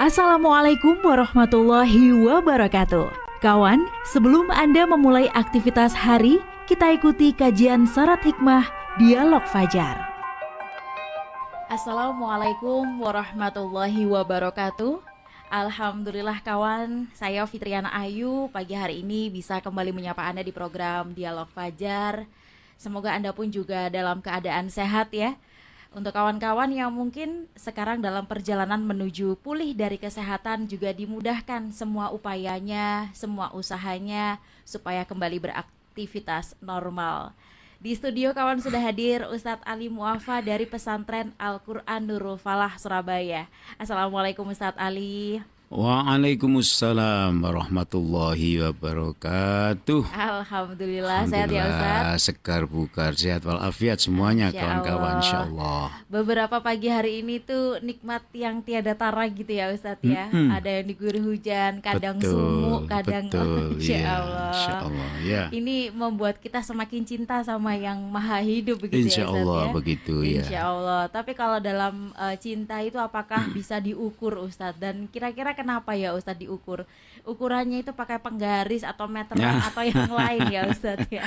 Assalamualaikum warahmatullahi wabarakatuh. Kawan, sebelum Anda memulai aktivitas hari, kita ikuti kajian syarat hikmah Dialog Fajar. Assalamualaikum warahmatullahi wabarakatuh. Alhamdulillah kawan, saya Fitriana Ayu pagi hari ini bisa kembali menyapa Anda di program Dialog Fajar. Semoga Anda pun juga dalam keadaan sehat ya. Untuk kawan-kawan yang mungkin sekarang dalam perjalanan menuju pulih dari kesehatan juga dimudahkan semua upayanya, semua usahanya supaya kembali beraktivitas normal. Di studio kawan sudah hadir Ustadz Ali Muafa dari Pesantren Al-Quran Nurul Falah Surabaya. Assalamualaikum Ustadz Ali. Waalaikumsalam warahmatullahi wabarakatuh. Alhamdulillah sehat ya Ustadz. Segar bugar sehat walafiat semuanya kawan-kawan insyaallah. Beberapa pagi hari ini tuh nikmat yang tiada tara gitu ya Ustadz ya. Ada yang diguyur hujan, kadang sumuk, kadang insyaallah ya. Ini membuat kita semakin cinta sama yang maha hidup begitu ya Ustadz ya. Insyaallah begitu ya. Insyaallah. Tapi kalau dalam cinta itu apakah bisa diukur Ustadz? Dan kira-kira kenapa ya Ustadz diukur? Ukurannya itu pakai penggaris atau meteran atau yang lain ya Ustadz ya?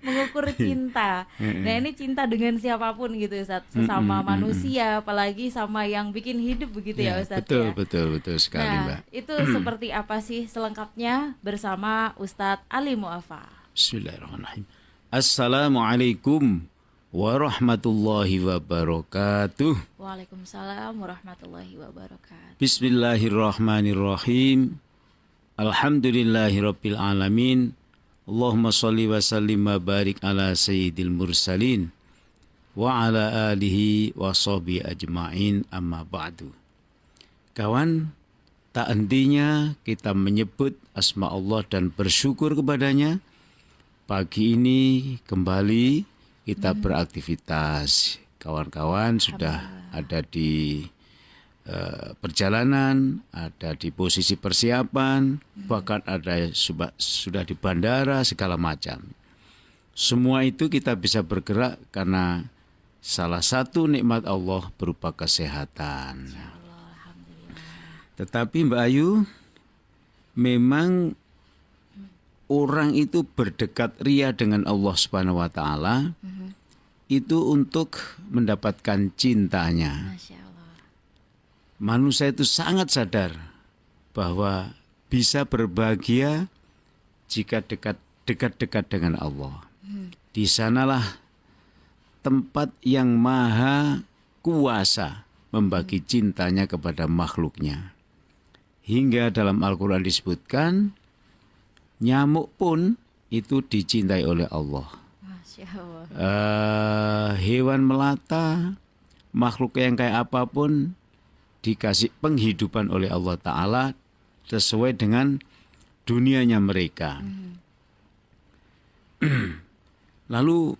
Mengukur cinta. Nah ini cinta dengan siapapun gitu Ustadz, sesama manusia, apalagi sama yang bikin hidup begitu ya Ustadz ya? Betul sekali Mbak. Itu seperti apa sih selengkapnya bersama Ustadz Ali Muafa. Bismillahirrahmanirrahim. Assalamualaikum warahmatullahi wabarakatuh. Waalaikumsalam warahmatullahi wabarakatuh. Bismillahirrahmanirrahim. Alhamdulillahirabbil alamin. Allahumma shalli wa sallim wa barik ala sayyidil mursalin wa ala alihi wa sahbihi ajmain amma ba'du. Kawan, tak hentinya kita menyebut asma Allah dan bersyukur kepadanya. Pagi ini kembali kita beraktivitas. Kawan-kawan sudah ada di perjalanan, ada di posisi persiapan, bahkan ada sudah di bandara segala macam. Semua itu kita bisa bergerak karena salah satu nikmat Allah berupa kesehatan. Tetapi Mbak Ayu, memang orang itu berdekat ria dengan Allah Subhanahu wa taala itu untuk mendapatkan cintanya. Masya Allah. Manusia itu sangat sadar bahwa bisa berbahagia jika dekat-dekat dengan Allah. Di sanalah tempat yang maha kuasa membagi cintanya kepada makhluknya. Hingga dalam Al-Quran disebutkan, nyamuk pun itu dicintai oleh Allah. Masya Allah. Hewan melata, makhluk yang kayak apapun dikasih penghidupan oleh Allah Ta'ala sesuai dengan dunianya mereka. Lalu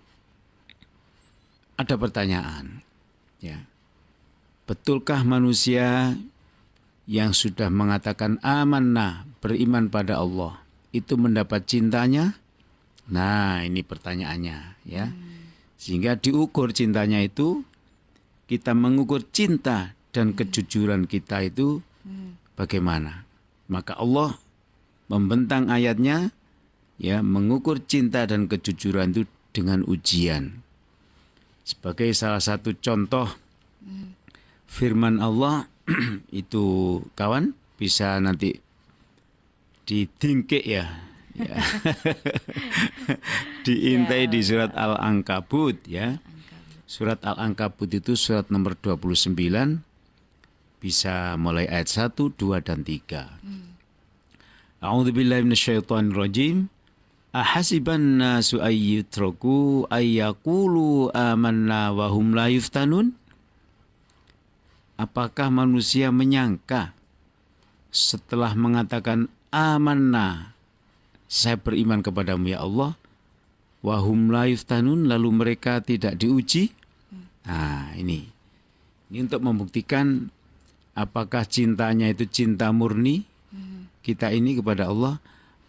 ada pertanyaan, ya, betulkah manusia yang sudah mengatakan amanah, beriman pada Allah, itu mendapat cintanya? Nah, ini pertanyaannya ya. Sehingga diukur cintanya itu, kita mengukur cinta dan kejujuran kita itu bagaimana. Maka Allah membentang ayatnya ya, mengukur cinta dan kejujuran itu dengan ujian. Sebagai salah satu contoh firman Allah itu kawan bisa nanti didingkik ya. Diintai di surat Al-Ankabut ya. Surat Al-Ankabut itu surat nomor 29, bisa mulai ayat 1, 2 dan 3. A'udzubillahi minasyaitonirrajim. Ahasiban nasu ayyutraku ayyaqulu amanna wa hum la yuftanun? Apakah manusia menyangka setelah mengatakan amanna, saya beriman kepadamu ya Allah, wa hum la yuftanun, lalu mereka tidak diuji? Nah, ini untuk membuktikan apakah cintanya itu cinta murni kita ini kepada Allah,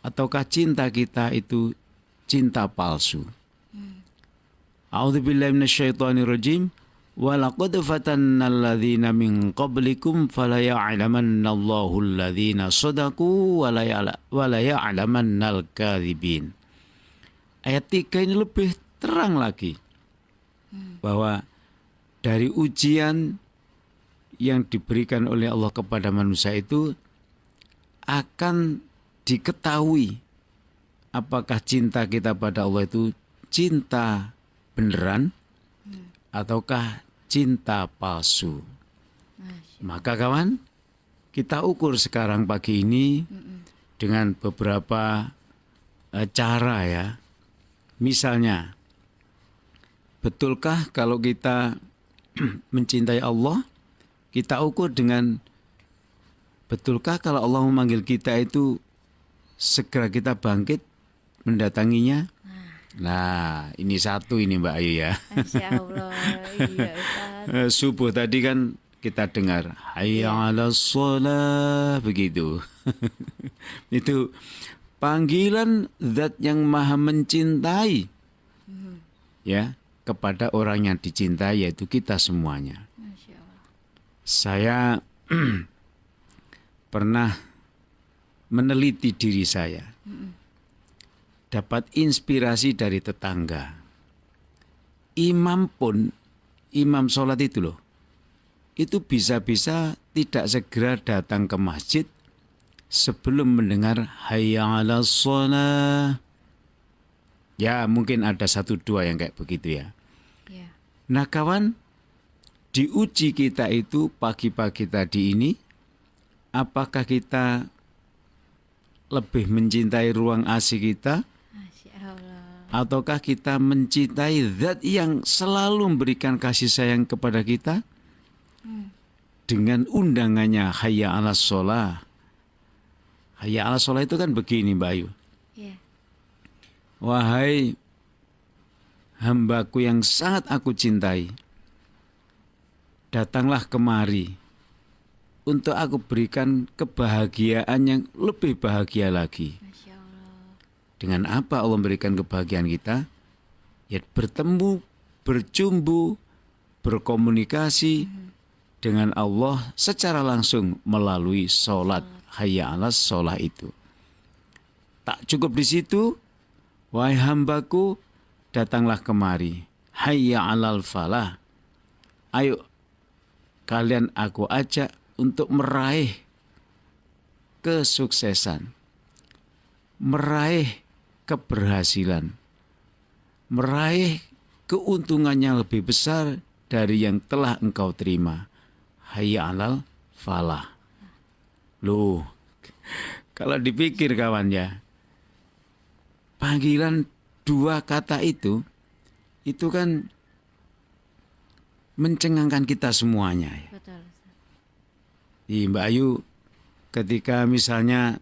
ataukah cinta kita itu cinta palsu. A'udzubillahi minasyaitonirrajim. Walaqad fatanna alladzina min qablikum falaya'lamannallahu alladzina shadaqu walaya'lamannal kadzibin. Ayat 3 ini lebih terang lagi bahwa dari ujian yang diberikan oleh Allah kepada manusia itu akan diketahui apakah cinta kita pada Allah itu cinta beneran ataukah cinta palsu. Maka kawan, kita ukur sekarang pagi ini dengan beberapa cara ya. Misalnya, betulkah kalau kita mencintai Allah, kita ukur dengan betulkah kalau Allah memanggil kita itu segera kita bangkit mendatanginya? Nah, ini satu ini Mbak Ayu ya. Masya Allah, iya Ustaz. Subuh tadi kan kita dengar hayya 'alas shalah begitu. Itu panggilan zat yang maha mencintai ya kepada orang yang dicintai, yaitu kita semuanya. Masya Allah. Saya pernah meneliti diri saya. Dapat inspirasi dari tetangga. Imam pun, imam sholat itu loh, itu bisa-bisa tidak segera datang ke masjid sebelum mendengar hayya 'alas shalah. Ya mungkin ada 1-2 yang kayak begitu ya. Ya. Nah kawan, diuji kita itu pagi-pagi tadi ini, apakah kita lebih mencintai ruang AC kita, Masya Allah. ataukah kita mencintai zat yang selalu memberikan kasih sayang kepada kita dengan undangannya hayya 'alas shalah. Hayya 'alas shalah itu kan begini Mbak Ayu. Ya. Wahai hambaku yang sangat aku cintai, datanglah kemari untuk aku berikan kebahagiaan yang lebih bahagia lagi. Masya Allah. Dengan apa Allah memberikan kebahagiaan kita? Ya bertemu, berjumbu, berkomunikasi dengan Allah secara langsung melalui sholat hayya 'alas shalah itu. Tak cukup di situ, wahai hambaku, datanglah kemari. Hayya 'alal falah. Ayo kalian aku ajak untuk meraih kesuksesan, meraih keberhasilan, meraih keuntungan yang lebih besar dari yang telah engkau terima. Hayya 'alal falah. Loh, kalau dipikir kawan ya, panggilan 2 kata itu kan mencengangkan kita semuanya. Betul Ustaz. Di Mbak Ayu, ketika misalnya,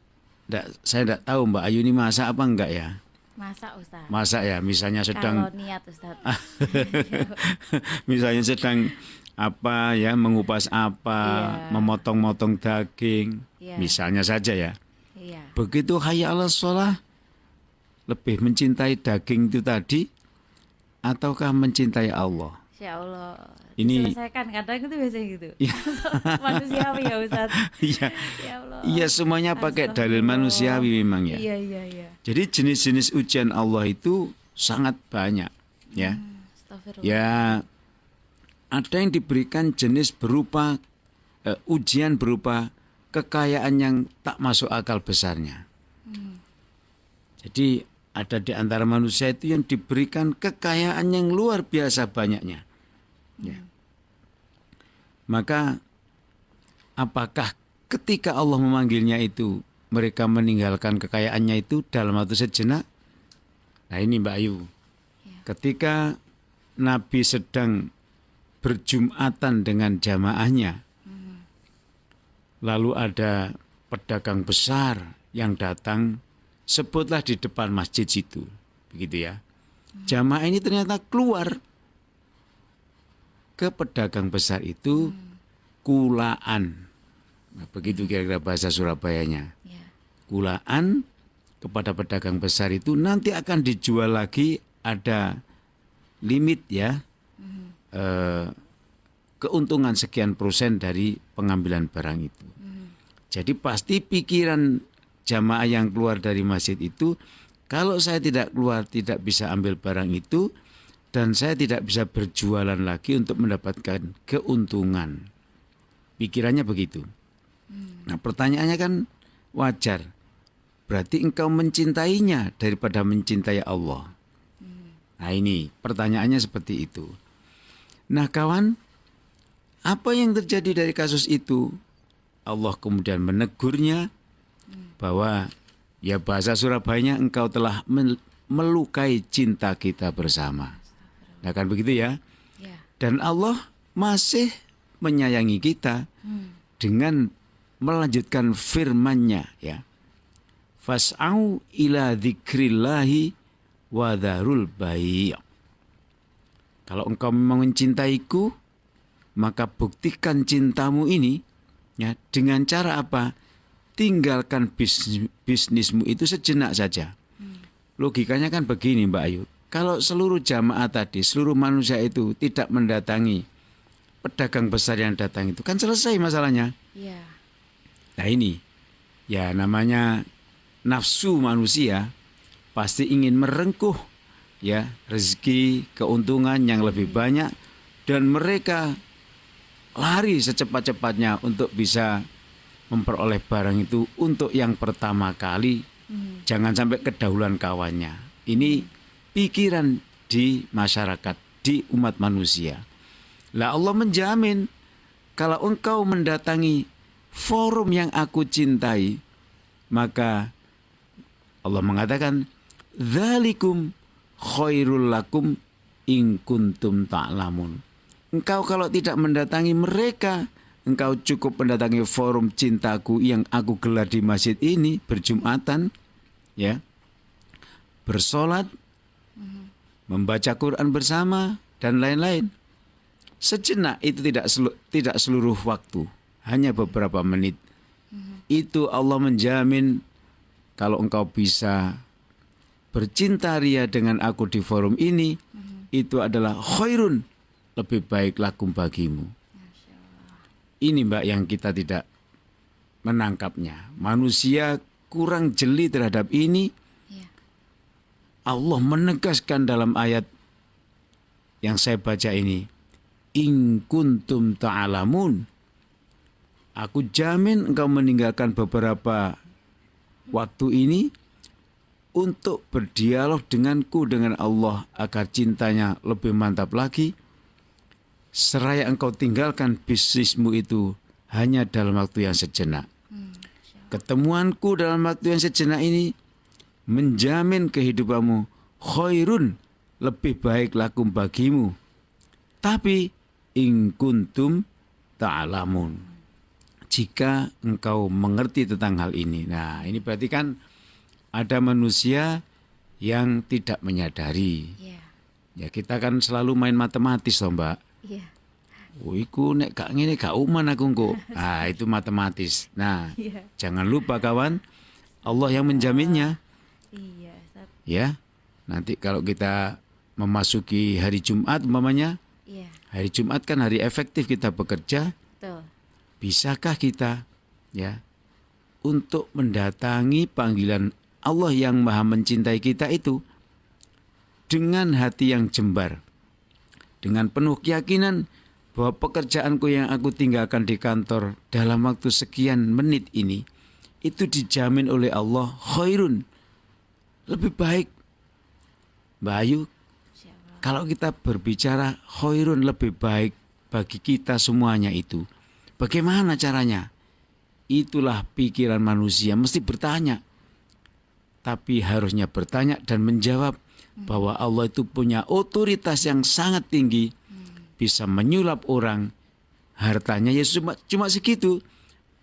saya tidak tahu Mbak Ayu ini masak apa enggak ya? Masak Ustaz. Masak ya, misalnya sedang, Kalau niat Ustaz. misalnya sedang apa ya, mengupas apa, Iya. memotong-motong daging, Iya. misalnya saja ya. Iya. Begitu hayya 'alas shalah, lebih mencintai daging itu tadi, ataukah mencintai Allah? Masya Allah. Ini- Diselesaikan kadang itu biasanya gitu. Iya. Manusiawi ya Ustaz. Iya, Ya Allah. iya semuanya pakai dalil Astagfirullah. manusiawi memang ya. Iya, iya, iya. Jadi jenis-jenis ujian Allah itu sangat banyak ya. Astagfirullah. Ya ada yang diberikan jenis berupa ujian berupa kekayaan yang tak masuk akal besarnya. Jadi ada di antara manusia itu yang diberikan kekayaan yang luar biasa banyaknya. Ya. Maka apakah ketika Allah memanggilnya itu mereka meninggalkan kekayaannya itu dalam waktu sejenak? Nah ini Mbak Ayu, ketika Nabi sedang berjumatan dengan jamaahnya, lalu ada pedagang besar yang datang, sebutlah di depan masjid situ, begitu ya. Jamaah ini ternyata keluar ke pedagang besar itu kulaan. Nah, begitu kira-kira bahasa Surabayanya. Ya. Kulaan kepada pedagang besar itu nanti akan dijual lagi, ada limit ya. keuntungan sekian persen dari pengambilan barang itu. Jadi pasti pikiran jamaah yang keluar dari masjid itu, kalau saya tidak keluar tidak bisa ambil barang itu dan saya tidak bisa berjualan lagi untuk mendapatkan keuntungan. Pikirannya begitu. Nah, pertanyaannya kan wajar. Berarti engkau mencintainya daripada mencintai Allah. Nah, ini pertanyaannya seperti itu. Nah, kawan, apa yang terjadi dari kasus itu? Allah kemudian menegurnya bahwa ya bahasa Surabayanya, engkau telah melukai cinta kita bersama. Nah, kan begitu ya? Dan Allah masih menyayangi kita dengan melanjutkan firman-Nya ya. Fas'au ila dzikrillahi wa dzarul bai'. Kalau engkau memang mencintaiku, maka buktikan cintamu ini ya dengan cara apa? Tinggalkan bisnismu itu sejenak saja. Logikanya kan begini Mbak Ayu. Kalau seluruh jamaah tadi, seluruh manusia itu tidak mendatangi pedagang besar yang datang itu, kan selesai masalahnya. Nah ini, ya namanya nafsu manusia pasti ingin merengkuh ya rezeki, keuntungan yang lebih banyak, dan mereka lari secepat-cepatnya untuk bisa memperoleh barang itu untuk yang pertama kali. Jangan sampai kedahuluan kawannya. Ini pikiran di masyarakat, di umat manusia. Lah Allah menjamin kalau engkau mendatangi forum yang aku cintai, maka Allah mengatakan dzalikum khairul lakum in kuntum ta'lamun. Engkau kalau tidak mendatangi mereka, engkau cukup mendatangi forum cintaku yang aku gelar di masjid ini, berjumatan ya, bersolat, membaca Quran bersama dan lain-lain. Sejenak itu tidak seluruh waktu, hanya beberapa menit. Itu Allah menjamin kalau engkau bisa bercinta ria dengan aku di forum ini, itu adalah khairun, lebih baik lakum bagimu. Ini Mbak yang kita tidak menangkapnya. Manusia kurang jeli terhadap ini. Allah menegaskan dalam ayat yang saya baca ini, in kuntum ta'alamun. Aku jamin engkau meninggalkan beberapa waktu ini untuk berdialog denganku, dengan Allah, agar cintanya lebih mantap lagi. Seraya engkau tinggalkan bisnismu itu hanya dalam waktu yang sejenak. Ketemuanku dalam waktu yang sejenak ini menjamin kehidupanmu khairun, lebih baik lakum bagimu. Tapi in kuntum ta'alamun, jika engkau mengerti tentang hal ini. Nah, ini berarti kan ada manusia yang tidak menyadari. Ya, kita kan selalu main matematis toh, Mbak. Oh, iku nek gak ngene gak uman aku engko. Ah, itu matematis. Nah, jangan lupa kawan, Allah yang menjaminnya. Ya, nanti kalau kita memasuki hari Jumat umpamanya, hari Jumat kan hari efektif kita bekerja. Bisakah kita ya untuk mendatangi panggilan Allah yang Maha mencintai kita itu dengan hati yang jembar, dengan penuh keyakinan bahwa pekerjaanku yang aku tinggalkan di kantor dalam waktu sekian menit ini itu dijamin oleh Allah khairun, lebih baik. Mbak Ayu, kalau kita berbicara khairun, lebih baik bagi kita semuanya itu, bagaimana caranya? Itulah pikiran manusia, mesti bertanya. Tapi harusnya bertanya dan menjawab bahwa Allah itu punya otoritas yang sangat tinggi, bisa menyulap orang, hartanya ya cuma segitu,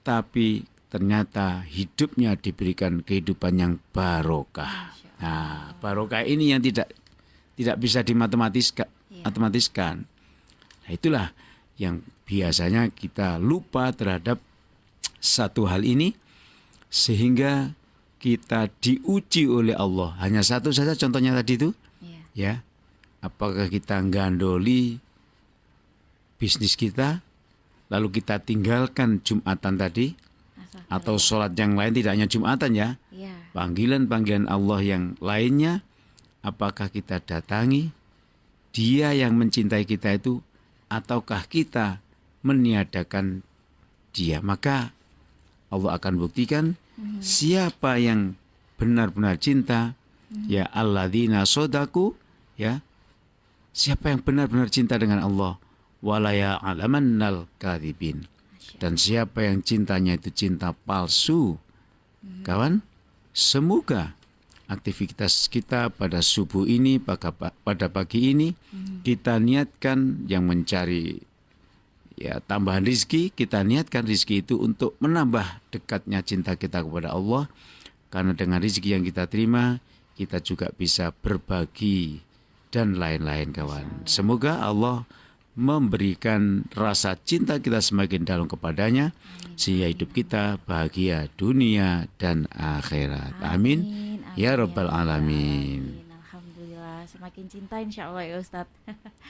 tapi ternyata hidupnya diberikan kehidupan yang barokah. Nah, barokah ini yang tidak bisa matematiskan. Nah, itulah yang biasanya kita lupa terhadap satu hal ini, sehingga kita diuji oleh Allah. Hanya satu saja contohnya tadi itu, ya, apakah kita gandoli bisnis kita, lalu kita tinggalkan Jumatan tadi, atau sholat yang lain, tidak hanya Jumatan ya, Iya. panggilan-panggilan Allah yang lainnya, apakah kita datangi Dia yang mencintai kita itu, ataukah kita meniadakan Dia? Maka Allah akan buktikan siapa yang benar-benar cinta, ya alladzina sodaku, ya siapa yang benar-benar cinta dengan Allah, wala ya'lamannal kadzibin. Dan siapa yang cintanya itu cinta palsu. Kawan, semoga aktivitas kita pada subuh ini, pada pagi ini, kita niatkan yang mencari ya tambahan rizki, kita niatkan rizki itu untuk menambah dekatnya cinta kita kepada Allah. Karena dengan rizki yang kita terima, kita juga bisa berbagi dan lain-lain kawan. Semoga Allah memberikan rasa cinta kita semakin dalam kepadanya, sehingga hidup kita bahagia dunia dan akhirat. Amin. Ya Rabbal Alamin. Alhamdulillah, semakin cinta insya Allah ya Ustadz.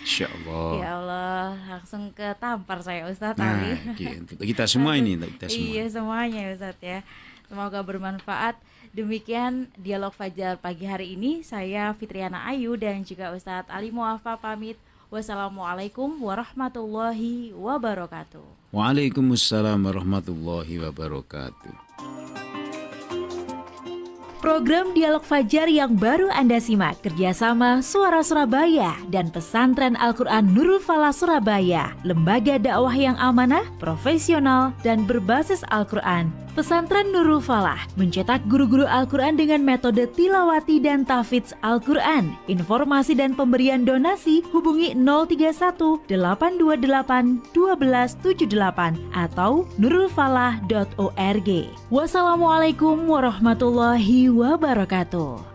Insya Allah. Ya Allah, langsung ketampar saya Ustadz. Nah, untuk kita semua ini, untuk kita semua. Iya semuanya ya Ustadz ya. Semoga bermanfaat. Demikian dialog Fajar pagi hari ini. Saya Fitriana Ayu dan juga Ustadz Ali Muafa pamit. Wassalamualaikum warahmatullahi wabarakatuh. Waalaikumsalam warahmatullahi wabarakatuh. Program Dialog Fajar yang baru Anda simak kerjasama Suara Surabaya dan Pesantren Al-Quran Nurul Falah Surabaya, lembaga dakwah yang amanah, profesional, dan berbasis Al-Quran. Pesantren Nurul Falah mencetak guru-guru Al-Quran dengan metode tilawati dan tahfidz Al-Quran. Informasi dan pemberian donasi hubungi 031 828 1278 atau nurulfalah.org. Wassalamualaikum warahmatullahi wabarakatuh.